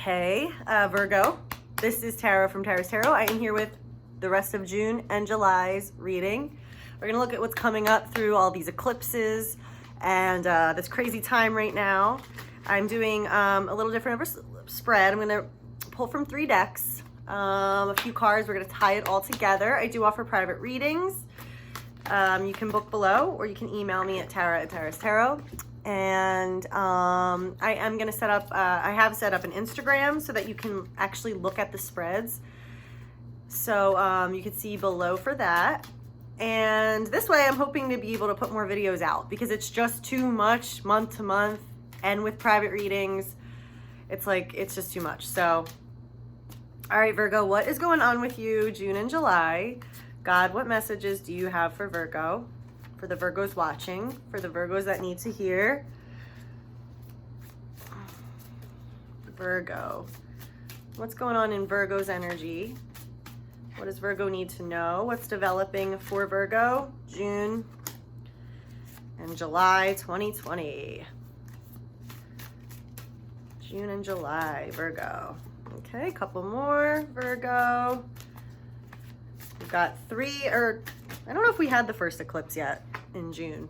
Hey, Virgo, this is Tara from Tara's Tarot. I am here with the rest of June and July's reading. We're going to look at what's coming up through all these eclipses and this crazy time right now. I'm doing a little different of a spread. I'm going to pull from 3 decks, a few cards. We're going to tie it all together. I do offer private readings. You can book below, or you can email me at Tara's Tarot. And I am going to set up, I have set up an Instagram so that you can actually look at the spreads. So you can see below for that. And this way I'm hoping to be able to put more videos out because it's just too much month to month. And with private readings, it's like, it's just too much. So, all right, Virgo, what is going on with you June and July? God, what messages do you have for Virgo? For the Virgos watching, for the Virgos that need to hear. Virgo. What's going on in Virgo's energy? What does Virgo need to know? What's developing for Virgo? June and July 2020. June and July, Virgo. Okay, a couple more, Virgo. We've got 3, or I don't know if we had the first eclipse yet in June.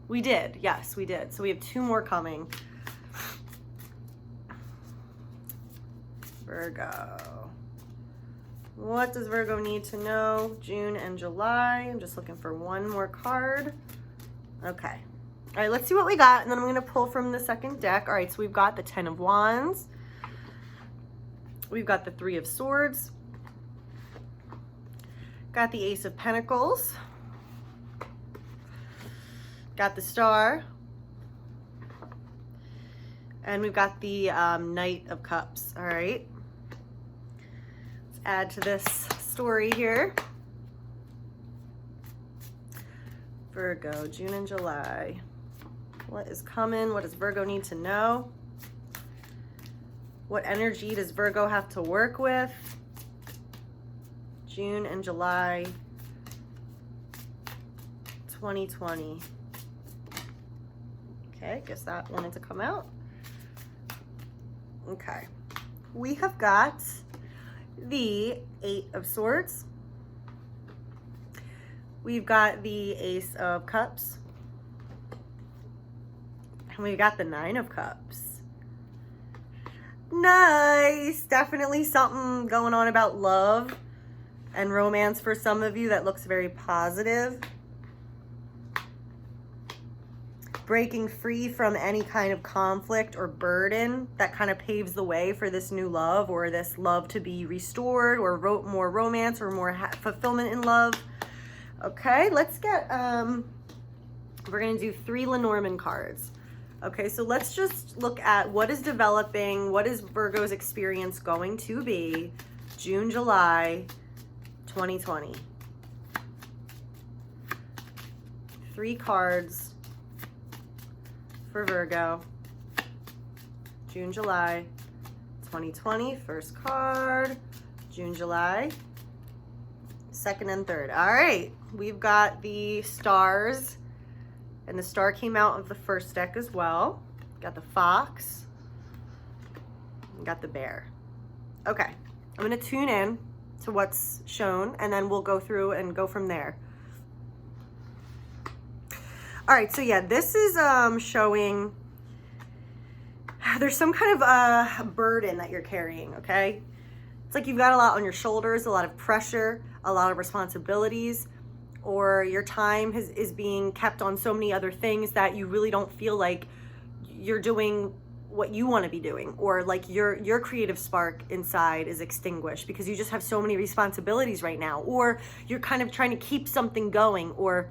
We did, yes, we did. So we have 2 more coming. Virgo. What does Virgo need to know? June and July. I'm just looking for one more card. Okay. All right, let's see what we got, and then I'm going to pull from the second deck. All right, so we've got the 10 of Wands. We've got the 3 of Swords. Got the Ace of Pentacles. Got the Star. And we've got the Knight of Cups. All right. Let's add to this story here. Virgo, June and July. What is coming? What does Virgo need to know? What energy does Virgo have to work with? June and July 2020. Okay, guess that wanted to come out. Okay, we have got the 8 of Swords. We've got the Ace of Cups. And we've got the 9 of Cups. Nice, definitely something going on about love and romance for some of you that looks very positive. Breaking free from any kind of conflict or burden that kind of paves the way for this new love, or this love to be restored, or more romance, or more fulfillment in love. Okay, let's get, we're going to do 3 Lenormand cards. Okay, so let's just look at what is developing, what is Virgo's experience going to be June, July 2020. 3 cards for Virgo. June, July 2020. First card. June, July. Second and third. All right. We've got the stars. And the star came out of the first deck as well. Got the fox. Got the bear. Okay. I'm going to tune in to what's shown, and then we'll go through and go from there. All right, so yeah, this is showing there's some kind of burden that you're carrying, okay? It's like you've got a lot on your shoulders, a lot of pressure, a lot of responsibilities, or your time is being kept on so many other things that you really don't feel like you're doing what you want to be doing, or like your creative spark inside is extinguished because you just have so many responsibilities right now, or you're kind of trying to keep something going, or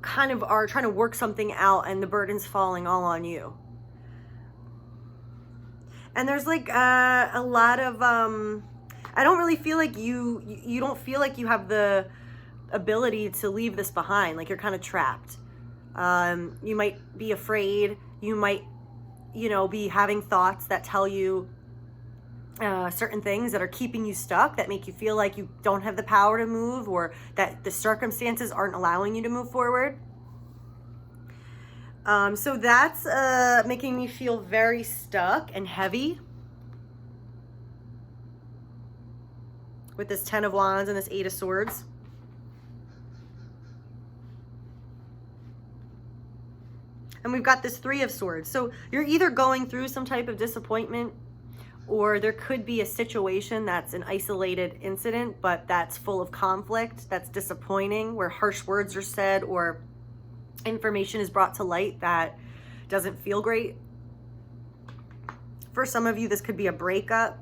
kind of are trying to work something out and the burden's falling all on you. And there's like a lot of I don't really feel like you don't feel like you have the ability to leave this behind. Like you're kind of trapped. You might be afraid. You might, be having thoughts that tell you certain things that are keeping you stuck, that make you feel like you don't have the power to move, or that the circumstances aren't allowing you to move forward. So that's making me feel very stuck and heavy. with this 10 of Wands and this 8 of Swords. And we've got this 3 of Swords. So you're either going through some type of disappointment, or there could be a situation that's an isolated incident, but that's full of conflict, that's disappointing, where harsh words are said or information is brought to light that doesn't feel great. For some of you, this could be a breakup,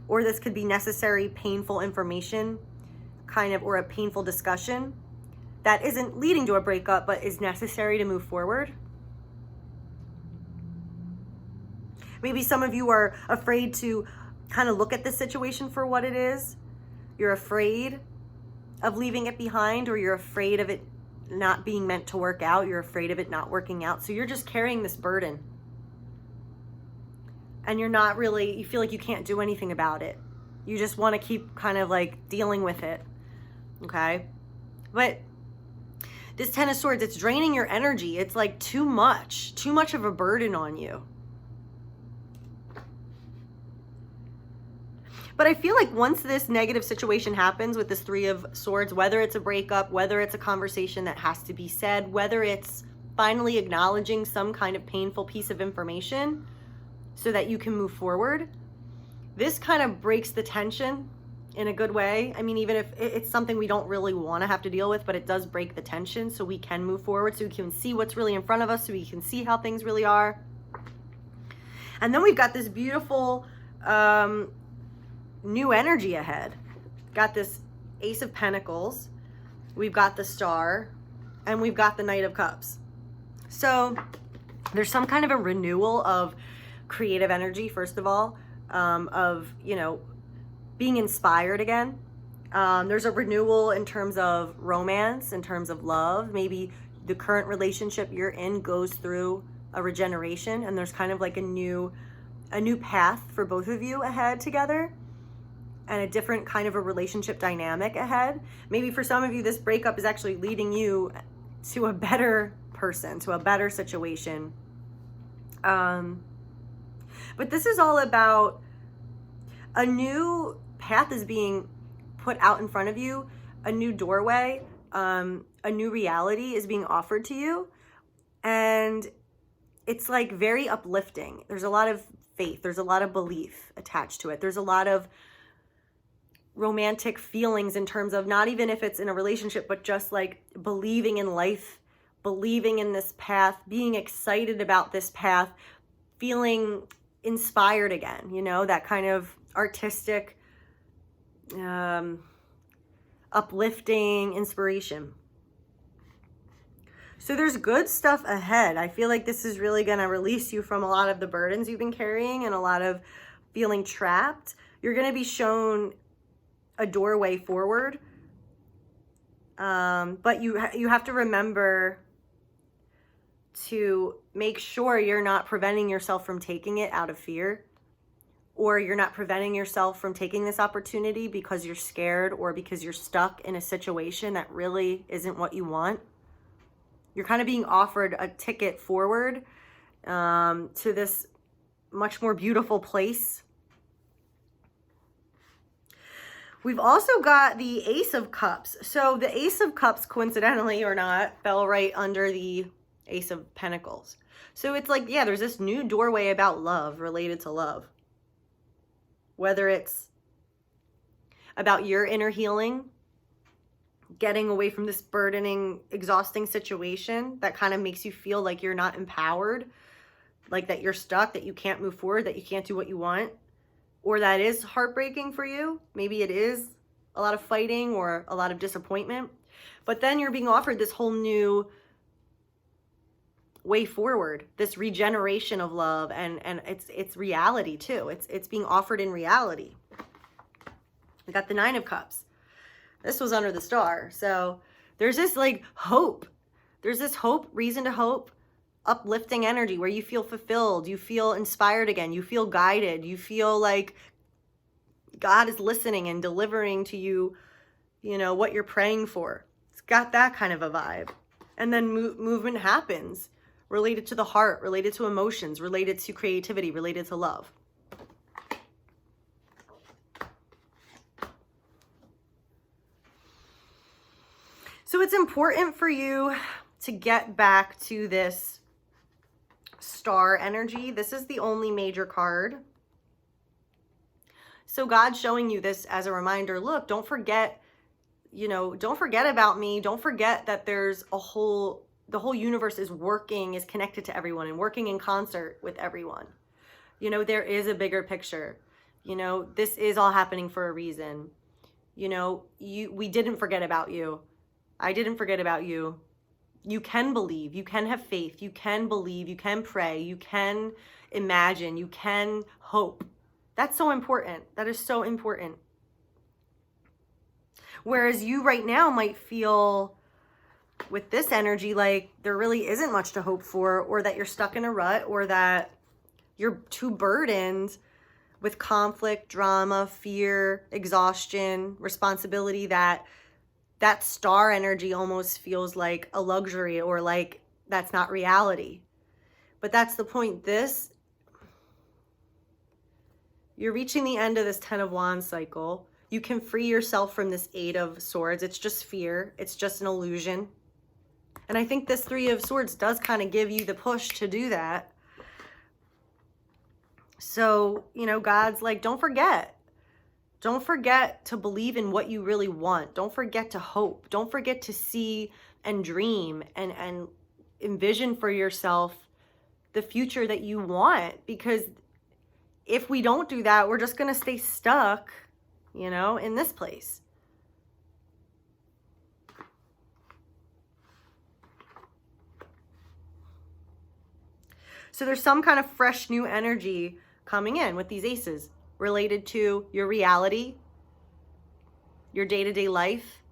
or this could be necessary, painful information, or a painful discussion that isn't leading to a breakup, but is necessary to move forward. Maybe some of you are afraid to kind of look at this situation for what it is. You're afraid of leaving it behind, or you're afraid of it not being meant to work out. You're afraid of it not working out. So you're just carrying this burden. And you're not really, you feel like you can't do anything about it. You just want to keep kind of like dealing with it. Okay? But this 10 of Swords, it's draining your energy. It's like too much of a burden on you. But I feel like once this negative situation happens with this 3 of Swords, whether it's a breakup, whether it's a conversation that has to be said, whether it's finally acknowledging some kind of painful piece of information so that you can move forward, this kind of breaks the tension in a good way. I mean, even if it's something we don't really want to have to deal with, but it does break the tension so we can move forward, so we can see what's really in front of us, so we can see how things really are. And then we've got this beautiful new energy ahead. Got this Ace of Pentacles, we've got the Star, and we've got the Knight of Cups. So there's some kind of a renewal of creative energy, first of all, of, you know, being inspired again. There's a renewal in terms of romance, in terms of love. Maybe the current relationship you're in goes through a regeneration, and there's kind of like a new path for both of you ahead together, and a different kind of a relationship dynamic ahead. Maybe for some of you, this breakup is actually leading you to a better person, to a better situation. But this is all about a new path is being put out in front of you, a new doorway, a new reality is being offered to you. And it's like very uplifting. There's a lot of faith. There's a lot of belief attached to it. There's a lot of romantic feelings in terms of not even if it's in a relationship, but just like believing in life, believing in this path, being excited about this path, feeling inspired again, you know, that kind of artistic, uplifting inspiration. So there's good stuff ahead. I feel like this is really going to release you from a lot of the burdens you've been carrying and a lot of feeling trapped. You're going to be shown a doorway forward. But you have to remember to make sure you're not preventing yourself from taking it out of fear, or you're not preventing yourself from taking this opportunity because you're scared or because you're stuck in a situation that really isn't what you want. You're kind of being offered a ticket forward to this much more beautiful place. We've also got the Ace of Cups. So the Ace of Cups, coincidentally or not, fell right under the Ace of Pentacles. So it's like, yeah, there's this new doorway about love, related to love. Whether it's about your inner healing, getting away from this burdening, exhausting situation that kind of makes you feel like you're not empowered, like that you're stuck, that you can't move forward, that you can't do what you want, or that is heartbreaking for you. Maybe it is a lot of fighting or a lot of disappointment, but then you're being offered this whole new way forward, this regeneration of love, and it's reality too. It's being offered in reality. We got the Nine of Cups. This was under the Star. So there's this like hope. There's this hope, reason to hope, uplifting energy where you feel fulfilled, you feel inspired again, you feel guided, you feel like God is listening and delivering to you, you know, what you're praying for. It's got that kind of a vibe. And then movement happens, related to the heart, related to emotions, related to creativity, related to love. it's important for you to get back to this star energy. This is the only major card. So God's showing you this as a reminder. Look, don't forget, don't forget about me. Don't forget that there's the whole universe is connected to everyone and working in concert with everyone. There is a bigger picture. This is all happening for a reason. We didn't forget about you. I didn't forget about you. You can believe, you can have faith, you can believe, you can pray, you can imagine, you can hope. That's so important. That is so important. Whereas you right now might feel with this energy like there really isn't much to hope for, or that you're stuck in a rut, or that you're too burdened with conflict, drama, fear, exhaustion, responsibility, that star energy almost feels like a luxury, or like that's not reality. But that's the point. You're reaching the end of this 10 of Wands cycle. You can free yourself from this 8 of Swords. It's just fear. It's just an illusion. And I think this 3 of Swords does kind of give you the push to do that. So, God's like, don't forget. Don't forget to believe in what you really want. Don't forget to hope. Don't forget to see and dream and envision for yourself the future that you want. Because if we don't do that, we're just going to stay stuck, in this place. So there's some kind of fresh new energy coming in with these aces related to your reality, your day-to-day life,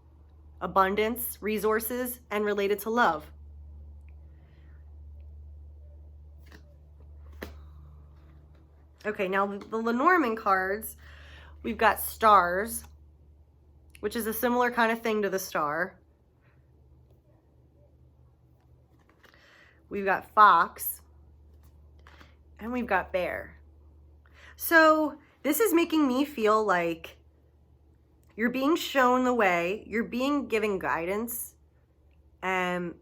abundance, resources, and related to love. Okay, now the Lenormand cards, we've got stars, which is a similar kind of thing to the star. We've got fox, and we've got bear. So this is making me feel like you're being shown the way, you're being given guidance, and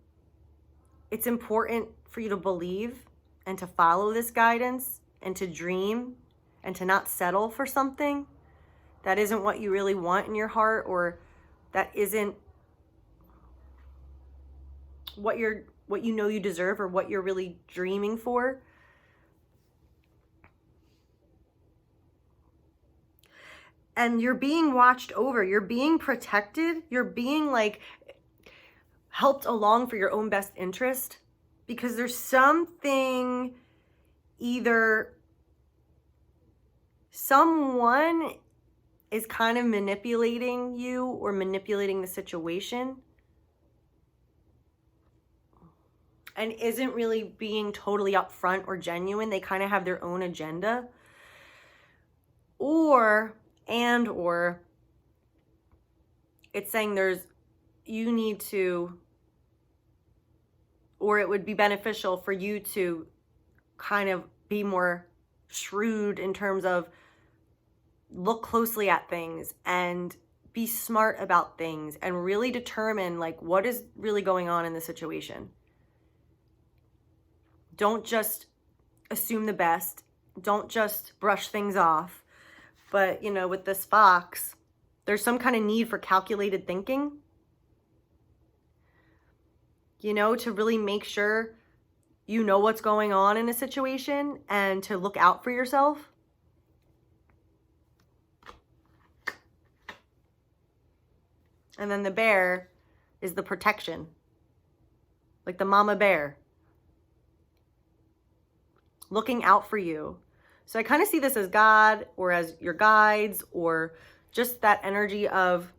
it's important for you to believe and to follow this guidance and to dream and to not settle for something that isn't what you really want in your heart, or that isn't what you deserve, or what you're really dreaming for. And you're being watched over, you're being protected, you're being helped along for your own best interest, because there's something, either someone is kind of manipulating you or manipulating the situation and isn't really being totally upfront or genuine. They kind of have their own agenda. Or it's saying you need to, or it would be beneficial for you to kind of be more shrewd in terms of look closely at things and be smart about things and really determine what is really going on in the situation. Don't just assume the best. Don't just brush things off. But, with this fox, there's some kind of need for calculated thinking, to really make sure you know what's going on in a situation and to look out for yourself. And then the bear is the protection, like the mama bear, looking out for you. So I kind of see this as God, or as your guides, or just that energy of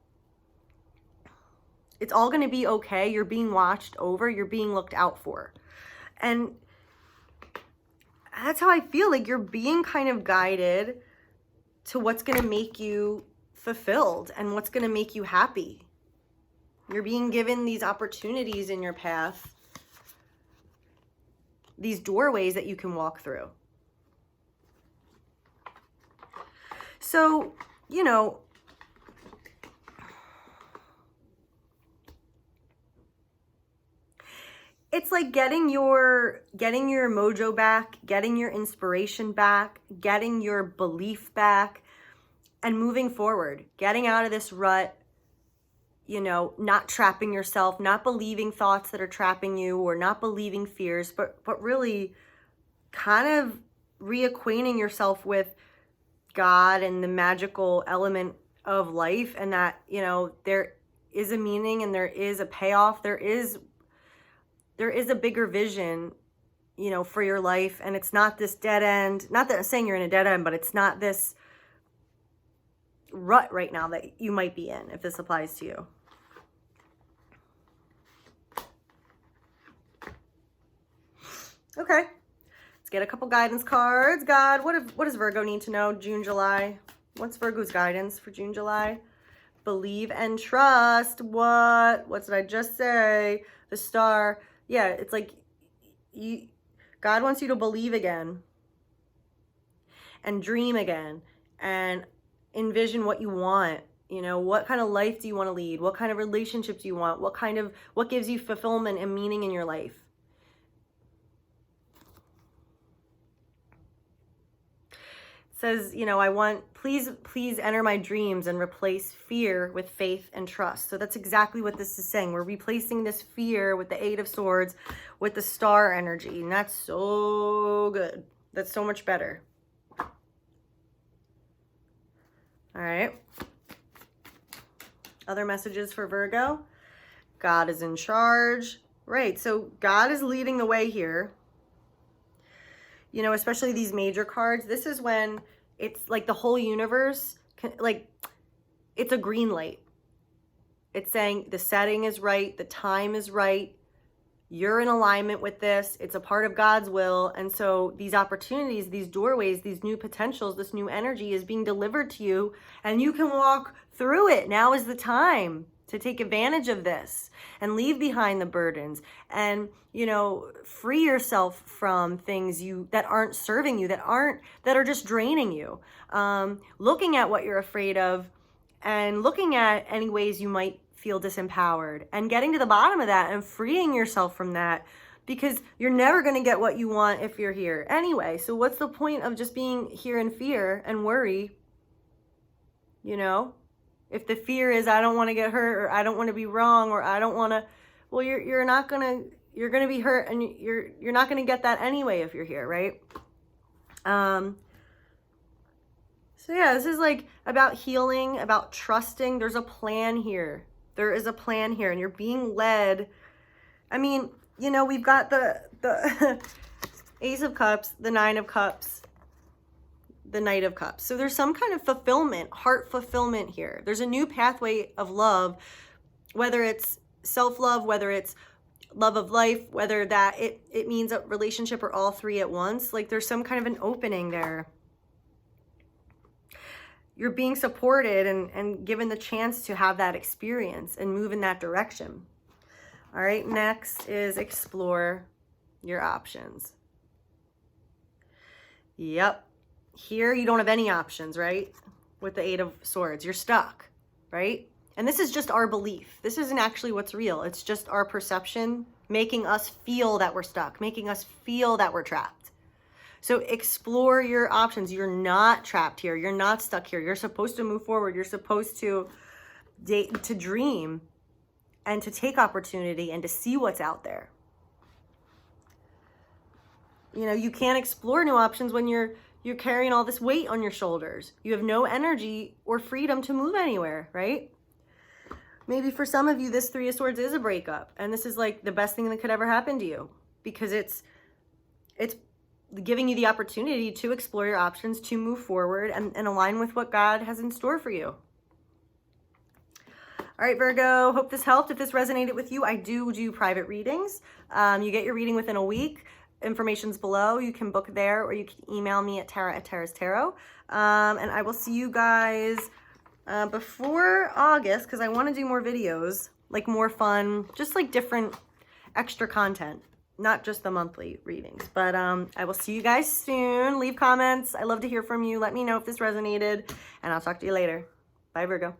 it's all going to be okay. You're being watched over. You're being looked out for. And that's how I feel like you're being kind of guided to what's going to make you fulfilled and what's going to make you happy. You're being given these opportunities in your path, these doorways that you can walk through. So, it's like getting your mojo back, getting your inspiration back, getting your belief back, and moving forward, getting out of this rut, you know, not trapping yourself, not believing thoughts that are trapping you, or not believing fears, but really kind of reacquainting yourself with God and the magical element of life, and that, you know, there is a meaning and there is a payoff. There is a bigger vision, you know, for your life, and it's not this dead end. Not that I'm saying you're in a dead end, but it's not this rut right now that you might be in, if this applies to you. Okay, let's get a couple guidance cards. God, what does Virgo need to know? June, July. What's Virgo's guidance for June, July? Believe and trust. What did I just say? The star. Yeah, it's like God wants you to believe again and dream again and envision what you want. You know, what kind of life do you want to lead? What kind of relationship do you want? What gives you fulfillment and meaning in your life? Says, you know, please enter my dreams and replace fear with faith and trust. So that's exactly what this is saying. We're replacing this fear with the Eight of Swords, with the star energy. And that's so good. That's so much better. All right. Other messages for Virgo. God is in charge. Right. So God is leading the way here. You know, especially these major cards. This is when it's like the whole universe, it's a green light. It's saying the setting is right, the time is right, you're in alignment with this, it's a part of God's will. And so these opportunities, these doorways, these new potentials, this new energy is being delivered to you, and you can walk through it. Now is the time to take advantage of this and leave behind the burdens and, you know, free yourself from things that aren't serving you, that are just draining you. Looking at what you're afraid of and looking at any ways you might feel disempowered and getting to the bottom of that and freeing yourself from that, because you're never going to get what you want if you're here anyway. So what's the point of just being here in fear and worry? You know? If the fear is, I don't want to get hurt, or I don't want to be wrong, or I don't want to, well, you're going to be hurt, and you're not going to get that anyway if you're here, right? So yeah, this is like about healing, about trusting. There's a plan here. There is a plan here, and you're being led. I mean, you know, we've got the Ace of Cups, the Nine of Cups, the Knight of Cups. So there's some kind of fulfillment, heart fulfillment here. There's a new pathway of love, whether it's self-love, whether it's love of life, whether that it means a relationship or all three at once. Like there's some kind of an opening there. You're being supported and given the chance to have that experience and move in that direction. All right, next is explore your options. Yep. Here you don't have any options, right? With the Eight of Swords, you're stuck, right? And this is just our belief. This isn't actually what's real. It's just our perception making us feel that we're stuck, making us feel that we're trapped. So explore your options. You're not trapped here. You're not stuck here. You're supposed to move forward. You're supposed to dream and to take opportunity and to see what's out there. You know, you can't explore new options when you're carrying all this weight on your shoulders. You have no energy or freedom to move anywhere, right? Maybe for some of you, this Three of Swords is a breakup, and this is like the best thing that could ever happen to you, because it's giving you the opportunity to explore your options, to move forward and align with what God has in store for you. All right, Virgo, hope this helped. If this resonated with you, I do private readings. You get your reading within a week. Information's below. You can book there, or you can email me at tara@tarastarot. And I will see you guys before August, because I want to do more videos, like more fun, just like different extra content, not just the monthly readings. But I will see you guys soon. Leave comments. I love to hear from you. Let me know if this resonated, and I'll talk to you later. Bye, Virgo.